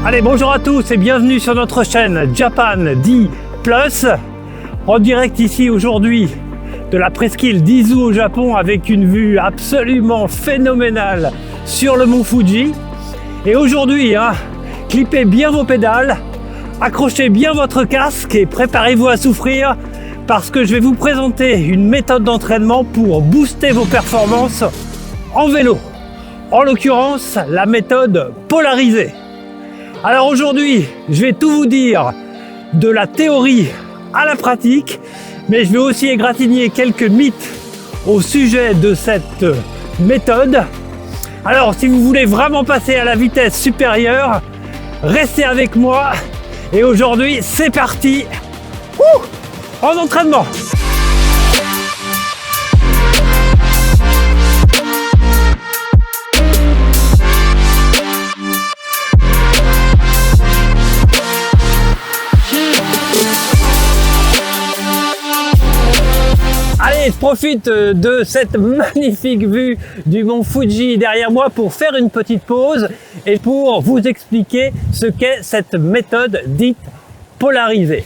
Allez, bonjour à tous et bienvenue sur notre chaîne Japan D+, en direct ici aujourd'hui de la presqu'île d'Izu au Japon avec une vue absolument phénoménale sur le mont Fuji. Et aujourd'hui, clippez bien vos pédales, accrochez bien votre casque et préparez-vous à souffrir parce que je vais vous présenter une méthode d'entraînement pour booster vos performances en vélo. En l'occurrence, la méthode polarisée. Alors aujourd'hui, je vais tout vous dire de la théorie à la pratique, mais je vais aussi égratigner quelques mythes au sujet de cette méthode. Alors si vous voulez vraiment passer à la vitesse supérieure, restez avec moi et aujourd'hui c'est parti en entraînement. Allez, je profite de cette magnifique vue du mont Fuji derrière moi pour faire une petite pause et pour vous expliquer ce qu'est cette méthode dite polarisée.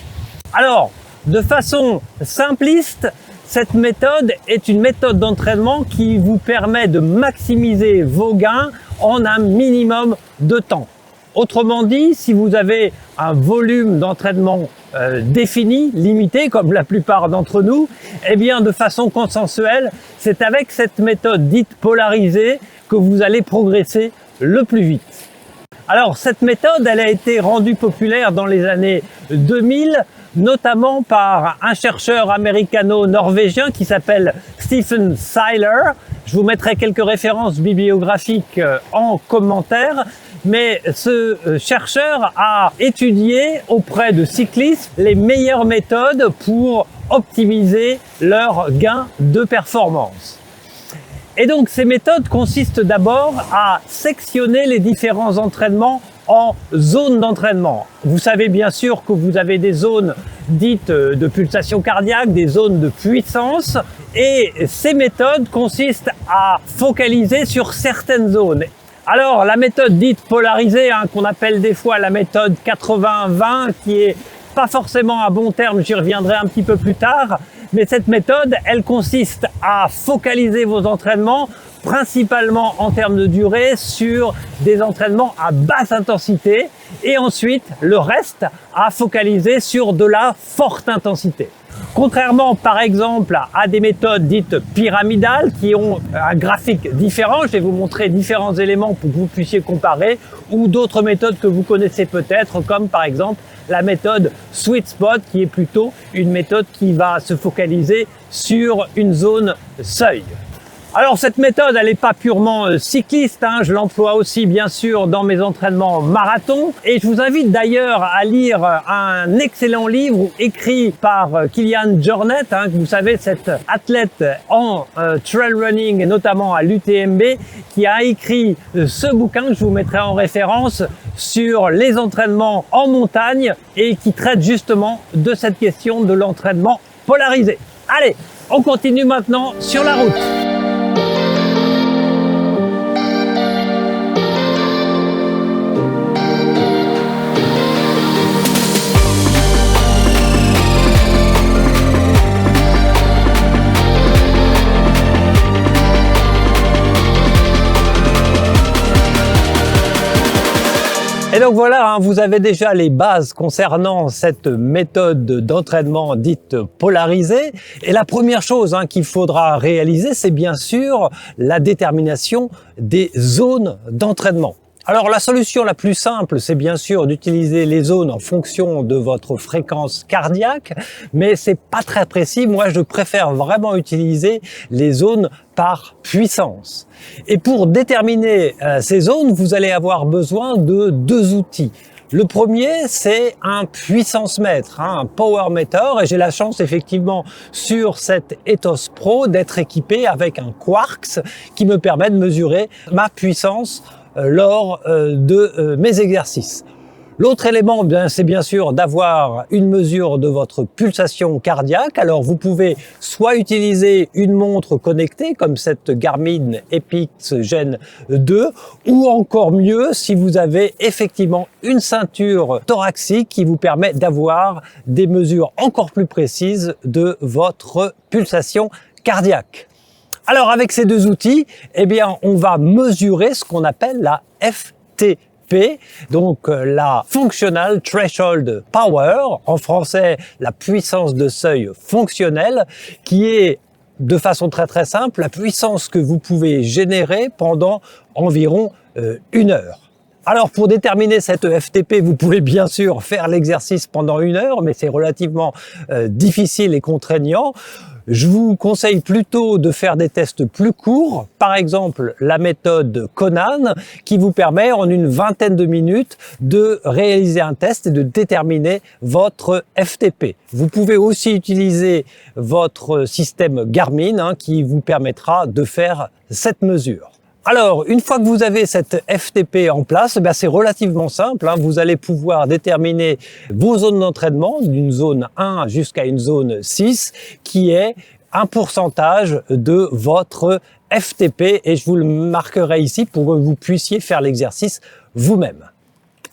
Alors, de façon simpliste, cette méthode est une méthode d'entraînement qui vous permet de maximiser vos gains en un minimum de temps. Autrement dit, si vous avez un volume d'entraînement défini, limité, comme la plupart d'entre nous, eh bien de façon consensuelle, c'est avec cette méthode dite polarisée que vous allez progresser le plus vite. Alors cette méthode, elle a été rendue populaire dans les années 2000, notamment par un chercheur américano-norvégien qui s'appelle Stephen Seiler. Je vous mettrai quelques références bibliographiques en commentaire. Mais ce chercheur a étudié auprès de cyclistes les meilleures méthodes pour optimiser leurs gains de performance. Et donc ces méthodes consistent d'abord à sectionner les différents entraînements en zones d'entraînement. Vous savez bien sûr que vous avez des zones dites de pulsation cardiaque, des zones de puissance, et ces méthodes consistent à focaliser sur certaines zones. Alors la méthode dite polarisée, qu'on appelle des fois la méthode 80-20, qui est pas forcément un bon terme, j'y reviendrai un petit peu plus tard, mais cette méthode, elle consiste à focaliser vos entraînements, principalement en termes de durée, sur des entraînements à basse intensité, et ensuite le reste à focaliser sur de la forte intensité. Contrairement par exemple à des méthodes dites pyramidales qui ont un graphique différent, je vais vous montrer différents éléments pour que vous puissiez comparer, ou d'autres méthodes que vous connaissez peut-être, comme par exemple la méthode Sweet Spot, qui est plutôt une méthode qui va se focaliser sur une zone seuil. Alors cette méthode, elle n'est pas purement cycliste, je l'emploie aussi bien sûr dans mes entraînements marathon, et je vous invite d'ailleurs à lire un excellent livre écrit par Kilian Jornet, que vous savez, cet athlète en trail running et notamment à l'UTMB, qui a écrit ce bouquin que je vous mettrai en référence sur les entraînements en montagne et qui traite justement de cette question de l'entraînement polarisé. Allez, on continue maintenant sur la route. Et donc voilà, vous avez déjà les bases concernant cette méthode d'entraînement dite polarisée. Et la première chose qu'il faudra réaliser, c'est bien sûr la détermination des zones d'entraînement. Alors la solution la plus simple, c'est bien sûr d'utiliser les zones en fonction de votre fréquence cardiaque, mais c'est pas très précis. Moi, je préfère vraiment utiliser les zones par puissance. Et pour déterminer ces zones, vous allez avoir besoin de deux outils. Le premier, c'est un puissance mètre, un power meter, et j'ai la chance effectivement sur cette Ethos Pro d'être équipé avec un Quarks qui me permet de mesurer ma puissance lors de mes exercices. L'autre élément, c'est bien sûr d'avoir une mesure de votre pulsation cardiaque. Alors vous pouvez soit utiliser une montre connectée comme cette Garmin Epix Gen 2, ou encore mieux si vous avez effectivement une ceinture thoracique qui vous permet d'avoir des mesures encore plus précises de votre pulsation cardiaque. Alors avec ces deux outils, eh bien on va mesurer ce qu'on appelle la FTP. Donc la Functional Threshold Power, en français la puissance de seuil fonctionnelle, qui est de façon très simple la puissance que vous pouvez générer pendant environ 1 heure. Alors pour déterminer cette FTP, vous pouvez bien sûr faire l'exercice pendant 1 heure, mais c'est relativement difficile et contraignant. Je vous conseille plutôt de faire des tests plus courts, par exemple la méthode Conan, qui vous permet en une vingtaine de minutes de réaliser un test et de déterminer votre FTP. Vous pouvez aussi utiliser votre système Garmin qui vous permettra de faire cette mesure. Alors, une fois que vous avez cette FTP en place, c'est relativement simple. Vous allez pouvoir déterminer vos zones d'entraînement d'une zone 1 jusqu'à une zone 6, qui est un pourcentage de votre FTP. Et je vous le marquerai ici pour que vous puissiez faire l'exercice vous-même.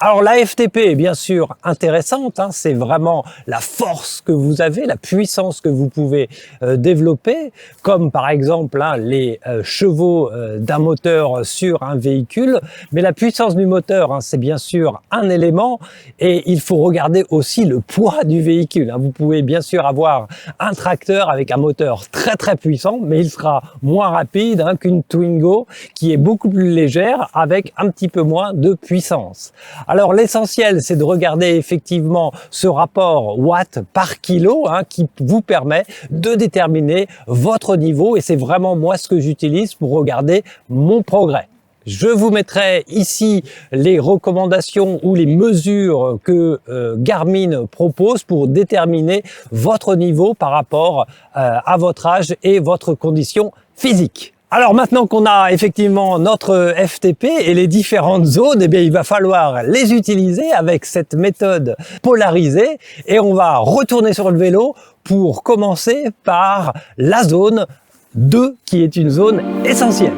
Alors la FTP est bien sûr intéressante, c'est vraiment la force que vous avez, la puissance que vous pouvez développer, comme par exemple les chevaux d'un moteur sur un véhicule. Mais la puissance du moteur, c'est bien sûr un élément, et il faut regarder aussi le poids du véhicule. Vous pouvez bien sûr avoir un tracteur avec un moteur très puissant, mais il sera moins rapide qu'une Twingo qui est beaucoup plus légère avec un petit peu moins de puissance. Alors l'essentiel, c'est de regarder effectivement ce rapport watts par kilo qui vous permet de déterminer votre niveau, et c'est vraiment moi ce que j'utilise pour regarder mon progrès. Je vous mettrai ici les recommandations ou les mesures que Garmin propose pour déterminer votre niveau par rapport à votre âge et votre condition physique. Alors maintenant qu'on a effectivement notre FTP et les différentes zones, il va falloir les utiliser avec cette méthode polarisée, et on va retourner sur le vélo pour commencer par la zone 2 qui est une zone essentielle.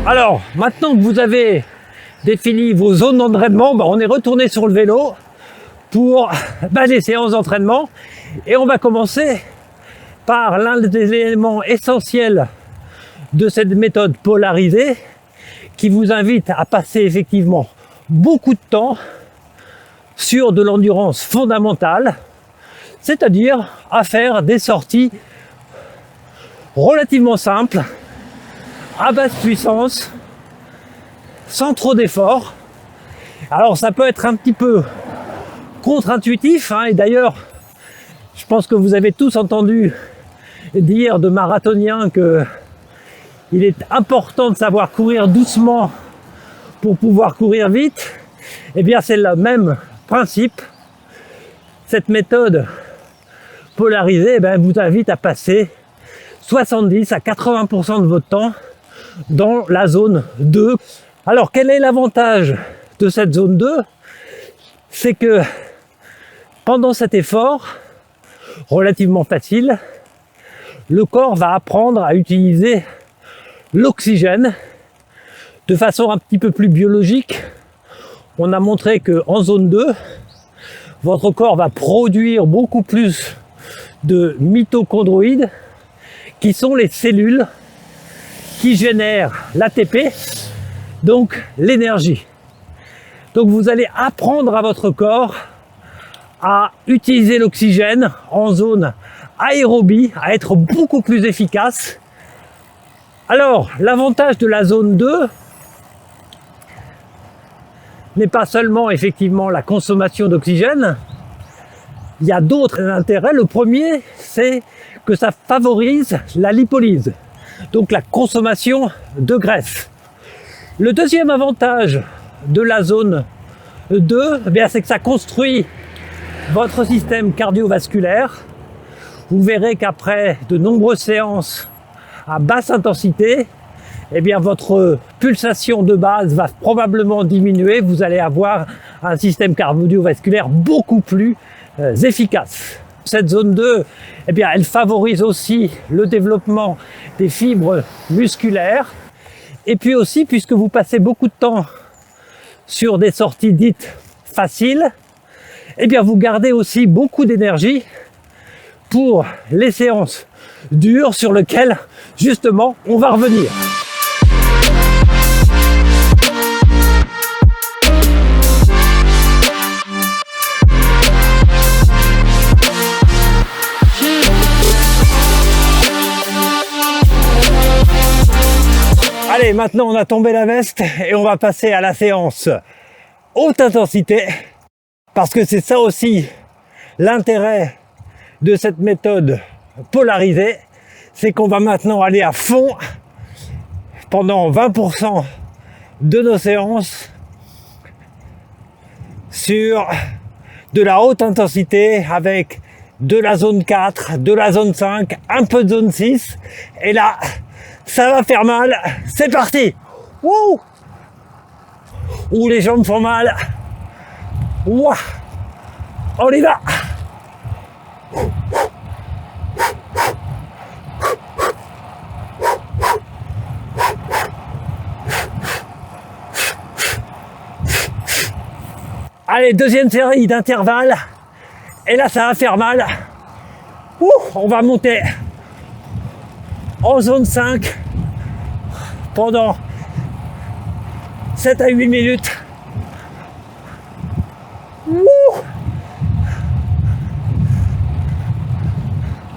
Alors, maintenant que vous avez défini vos zones d'entraînement, on est retourné sur le vélo pour les séances d'entraînement, et on va commencer par l'un des éléments essentiels de cette méthode polarisée qui vous invite à passer effectivement beaucoup de temps sur de l'endurance fondamentale, c'est-à-dire à faire des sorties relativement simples, à basse puissance, sans trop d'efforts. Alors ça peut être un petit peu contre-intuitif, et d'ailleurs je pense que vous avez tous entendu dire de marathoniens que il est important de savoir courir doucement pour pouvoir courir vite. C'est le même principe. Cette méthode polarisée vous invite à passer 70 à 80% de votre temps dans la zone 2. Alors quel est l'avantage de cette zone 2? C'est que pendant cet effort relativement facile, le corps va apprendre à utiliser l'oxygène de façon un petit peu plus biologique. On a montré qu'en zone 2, votre corps va produire beaucoup plus de mitochondroïdes, qui sont les cellules qui génèrent l'ATP, donc l'énergie. Donc vous allez apprendre à votre corps à utiliser l'oxygène en zone aérobie, à être beaucoup plus efficace. Alors l'avantage de la zone 2 n'est pas seulement effectivement la consommation d'oxygène, il y a d'autres intérêts. Le premier, c'est que ça favorise la lipolyse, donc la consommation de graisse. Le deuxième avantage de la zone 2, c'est que ça construit votre système cardiovasculaire. Vous verrez qu'après de nombreuses séances à basse intensité, eh bien votre pulsation de base va probablement diminuer. Vous allez avoir un système cardiovasculaire beaucoup plus efficace. Cette zone 2, eh bien, elle favorise aussi le développement des fibres musculaires. Et puis aussi, puisque vous passez beaucoup de temps sur des sorties dites faciles, eh bien, vous gardez aussi beaucoup d'énergie pour les séances dures sur lesquelles, justement, on va revenir. Allez, maintenant on a tombé la veste et on va passer à la séance haute intensité, parce que c'est ça aussi l'intérêt de cette méthode polarisée, c'est qu'on va maintenant aller à fond pendant 20% de nos séances sur de la haute intensité avec de la zone 4, de la zone 5, un peu de zone 6, et là ça va faire mal. C'est parti. Wouh. Ouh, les jambes font mal. Ouah. On y va. Allez, deuxième série d'intervalles. Et là, ça va faire mal. Ouh, on va monter en zone 5 pendant 7 à 8 minutes. Ouh.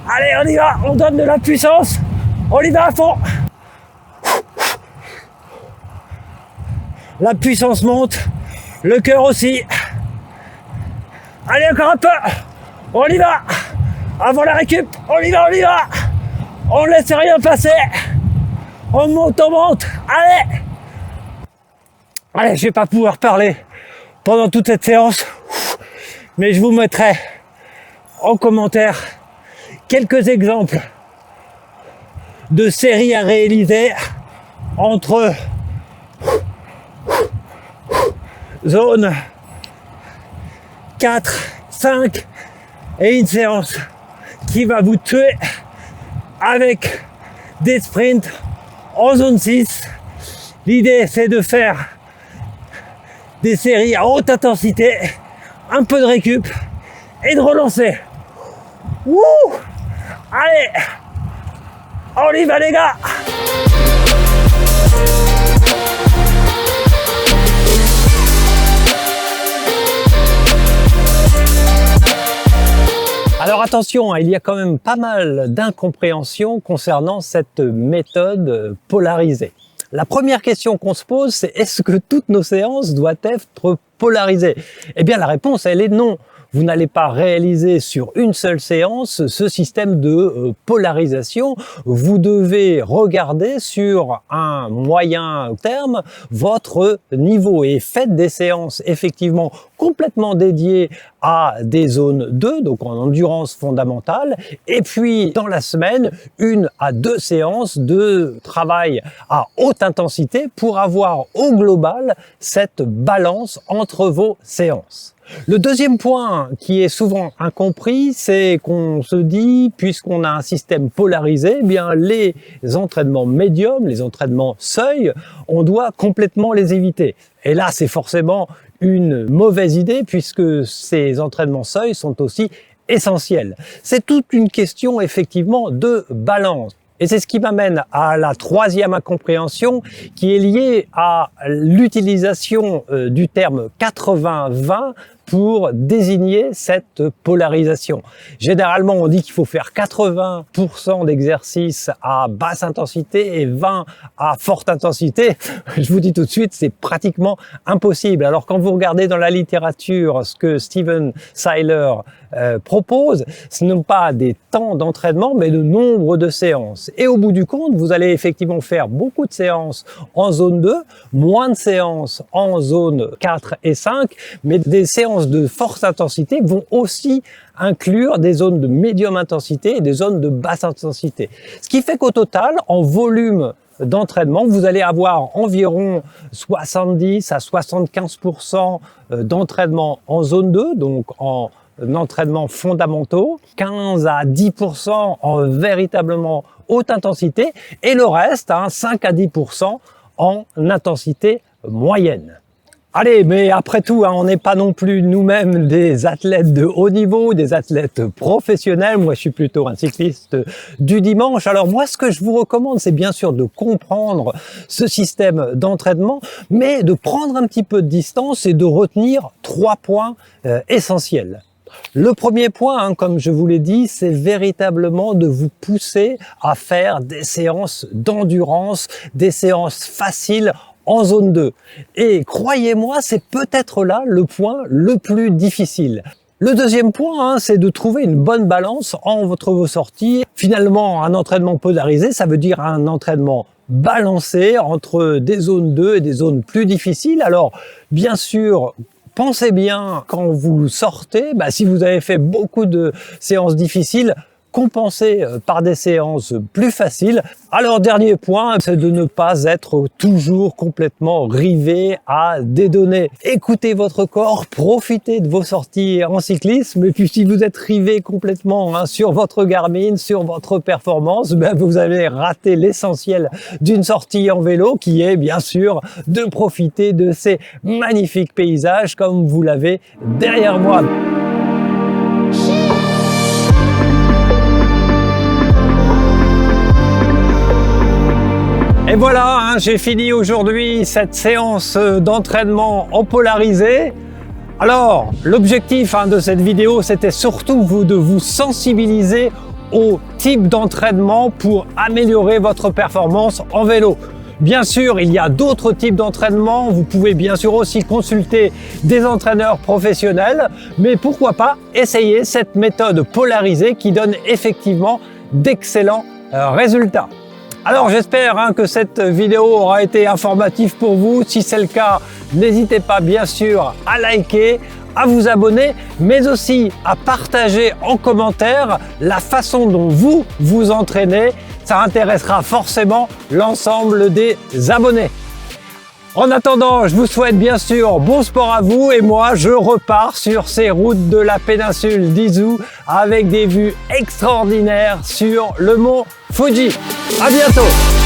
Allez, on y va, on donne de la puissance, on y va à fond. La puissance monte, le cœur aussi. Allez, encore un peu, on y va. Avant la récup, on y va, on y va. On laisse rien passer. On monte, on monte. Allez. Allez, je vais pas pouvoir parler pendant toute cette séance, mais je vous mettrai en commentaire quelques exemples de séries à réaliser entre zone 4, 5 et une séance qui va vous tuer avec des sprints en zone 6. L'idée, c'est de faire des séries à haute intensité, un peu de récup et de relancer. Wouh! Allez! On y va, les gars! Alors attention, il y a quand même pas mal d'incompréhensions concernant cette méthode polarisée. La première question qu'on se pose, c'est est-ce que toutes nos séances doivent être polarisées? Eh bien la réponse, elle est non. Vous n'allez pas réaliser sur une seule séance ce système de polarisation. Vous devez regarder sur un moyen terme votre niveau et faites des séances effectivement complètement dédiées à des zones 2, donc en endurance fondamentale, et puis dans la semaine, 1 à 2 séances de travail à haute intensité pour avoir au global cette balance entre vos séances. Le deuxième point qui est souvent incompris, c'est qu'on se dit, puisqu'on a un système polarisé, eh bien les entraînements médiums, les entraînements seuil, on doit complètement les éviter. Et là, c'est forcément une mauvaise idée puisque ces entraînements seuil sont aussi essentiels. C'est toute une question effectivement de balance. Et c'est ce qui m'amène à la troisième incompréhension qui est liée à l'utilisation du terme 80-20 pour désigner cette polarisation. Généralement, on dit qu'il faut faire 80% d'exercices à basse intensité et 20 à forte intensité. Je vous dis tout de suite, c'est pratiquement impossible. Alors quand vous regardez dans la littérature ce que Steven Seiler propose, ce n'est pas des temps d'entraînement, mais de nombre de séances. Et au bout du compte, vous allez effectivement faire beaucoup de séances en zone 2, moins de séances en zone 4 et 5, mais des séances séances de forte intensité vont aussi inclure des zones de médium intensité et des zones de basse intensité. Ce qui fait qu'au total, en volume d'entraînement, vous allez avoir environ 70 à 75% d'entraînement en zone 2, donc en entraînement fondamentaux, 15 à 10% en véritablement haute intensité et le reste, 5 à 10% en intensité moyenne. Allez, mais après tout, on n'est pas non plus nous-mêmes des athlètes de haut niveau, des athlètes professionnels. Moi, je suis plutôt un cycliste du dimanche. Alors moi, ce que je vous recommande, c'est bien sûr de comprendre ce système d'entraînement, mais de prendre un petit peu de distance et de retenir 3 points essentiels. Le premier point, comme je vous l'ai dit, c'est véritablement de vous pousser à faire des séances d'endurance, des séances faciles en zone 2. Et croyez-moi, c'est peut-être là le point le plus difficile. Le deuxième point, c'est de trouver une bonne balance entre vos sorties. Finalement, un entraînement polarisé, ça veut dire un entraînement balancé entre des zones 2 et des zones plus difficiles. Alors, bien sûr, pensez bien quand vous sortez, si vous avez fait beaucoup de séances difficiles, compensez par des séances plus faciles. Alors, dernier point, c'est de ne pas être toujours complètement rivé à des données. Écoutez votre corps, profitez de vos sorties en cyclisme, et puis si vous êtes rivé complètement sur votre Garmin, sur votre performance, vous allez rater l'essentiel d'une sortie en vélo, qui est bien sûr de profiter de ces magnifiques paysages comme vous l'avez derrière moi. Et voilà, j'ai fini aujourd'hui cette séance d'entraînement en polarisé. Alors, l'objectif de cette vidéo, c'était surtout de vous sensibiliser au type d'entraînement pour améliorer votre performance en vélo. Bien sûr, il y a d'autres types d'entraînement. Vous pouvez bien sûr aussi consulter des entraîneurs professionnels, mais pourquoi pas essayer cette méthode polarisée qui donne effectivement d'excellents résultats. Alors j'espère que cette vidéo aura été informative pour vous. Si c'est le cas, n'hésitez pas bien sûr à liker, à vous abonner, mais aussi à partager en commentaire la façon dont vous vous entraînez. Ça intéressera forcément l'ensemble des abonnés. En attendant, je vous souhaite bien sûr bon sport à vous et moi je repars sur ces routes de la péninsule d'Izu avec des vues extraordinaires sur le mont Fuji. À bientôt!